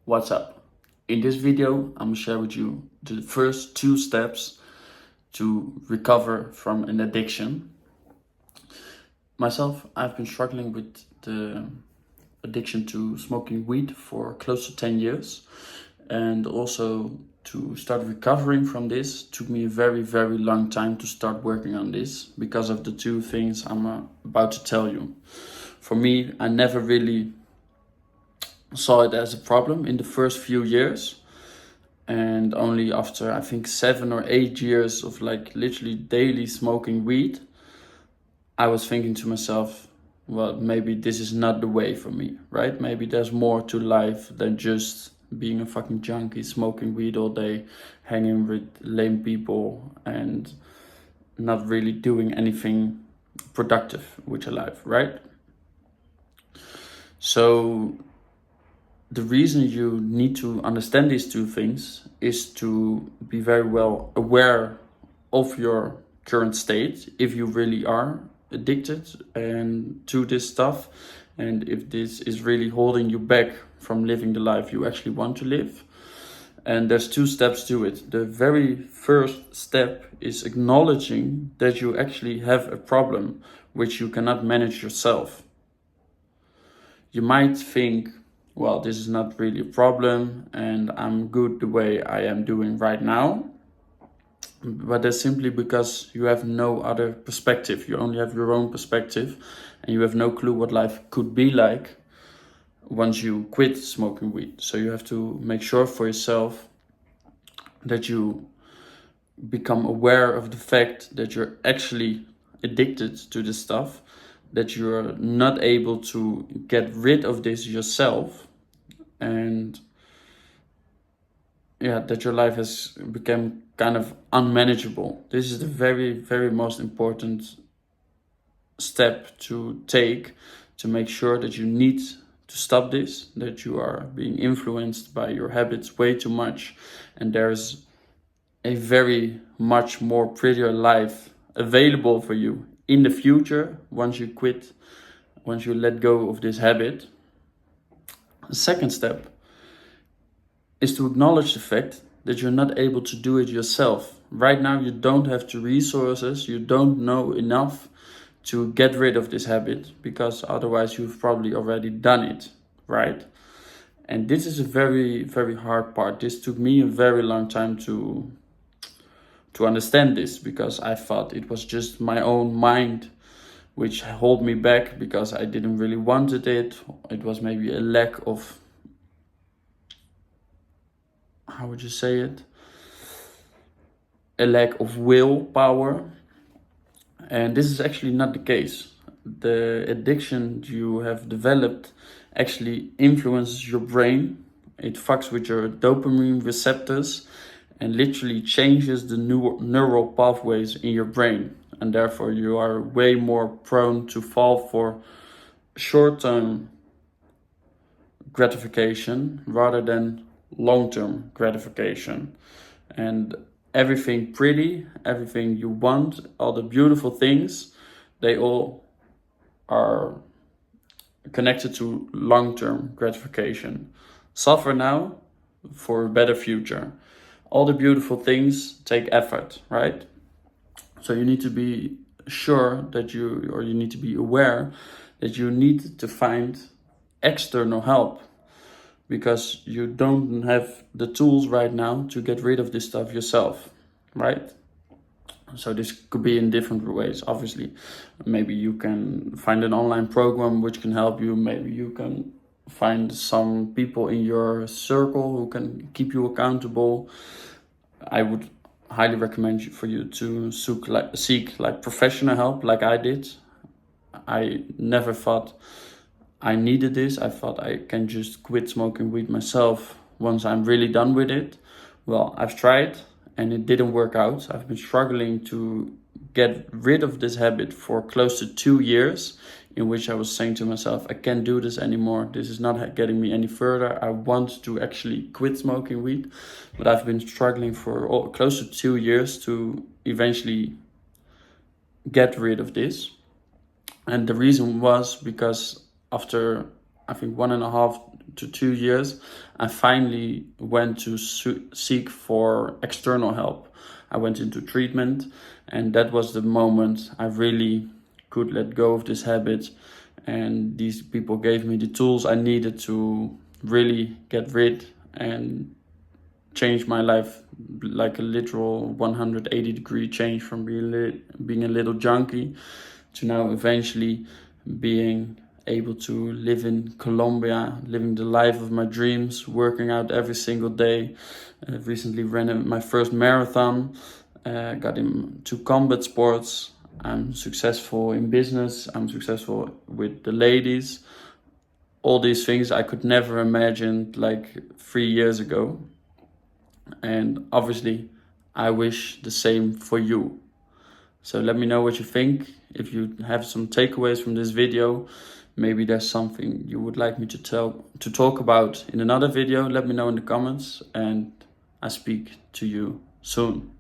What's up? In this video, I'm gonna share with you the first 2 steps to recover from an addiction. Myself, I've been struggling with the addiction to smoking weed for close to 10 years. And also to start recovering from this took me a very, very long time to start working on this because of the 2 things I'm about to tell you. For me, I never really saw it as a problem in the first few years, and only after I think 7 or 8 years of literally daily smoking weed, I was thinking to myself, well, maybe this is not the way for me, right? Maybe there's more to life than just being a fucking junkie, smoking weed all day, hanging with lame people, and not really doing anything productive with your life, right? So the reason you need to understand these 2 things is to be very well aware of your current state, if you really are addicted and to this stuff, and if this is really holding you back from living the life you actually want to live. And there's 2 steps to it. The very first step is acknowledging that you actually have a problem which you cannot manage yourself. You might think, well, this is not really a problem and I'm good the way I am doing right now. But that's simply because you have no other perspective. You only have your own perspective and you have no clue what life could be like once you quit smoking weed. So you have to make sure for yourself that you become aware of the fact that you're actually addicted to this stuff, that you're not able to get rid of this yourself, and that your life has become kind of unmanageable. This is the very, very most important step to take to make sure that you need to stop this, that you are being influenced by your habits way too much, and there's a very much more prettier life available for you in the future once you quit, once you let go of this habit. The second step is to acknowledge the fact that you're not able to do it yourself. Right now, you don't have the resources, you don't know enough to get rid of this habit, because otherwise you've probably already done it, right? And this is a very, very hard part. This took me a very long time to understand this, because I thought it was just my own mind which held me back because I didn't really wanted it. It was maybe a lack of, how would you say it? A lack of willpower. And this is actually not the case. The addiction you have developed actually influences your brain. It fucks with your dopamine receptors and literally changes the neural pathways in your brain. And therefore you are way more prone to fall for short-term gratification rather than long-term gratification. And everything pretty, everything you want, all the beautiful things, they all are connected to long-term gratification. Suffer now for a better future. All the beautiful things take effort, right? So you need to be sure that you need to be aware that you need to find external help, because you don't have the tools right now to get rid of this stuff yourself, right? So this could be in different ways, obviously. Maybe you can find an online program which can help you. Maybe you can find some people in your circle who can keep you accountable. I would highly recommend for you to seek professional help like I did. I never thought I needed this. I thought I can just quit smoking weed myself once I'm really done with it. Well, I've tried and it didn't work out. I've been struggling to get rid of this habit for close to 2 years, in which I was saying to myself, I can't do this anymore. This is not getting me any further. I want to actually quit smoking weed. But I've been struggling for close to 2 years to eventually get rid of this. And the reason was because after, I think, 1.5 to 2 years, I finally went to seek for external help. I went into treatment, and that was the moment I really could let go of this habit. And these people gave me the tools I needed to really get rid and change my life, like a literal 180-degree change from being a little junkie to now eventually being able to live in Colombia, living the life of my dreams, working out every single day. Recently ran my first marathon, got into combat sports. I'm successful in business. I'm successful with the ladies. All these things I could never imagine like 3 years ago. And obviously, I wish the same for you. So let me know what you think. If you have some takeaways from this video, maybe there's something you would like me to talk about in another video, let me know in the comments, and I speak to you soon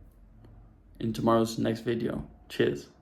in tomorrow's next video. Cheers.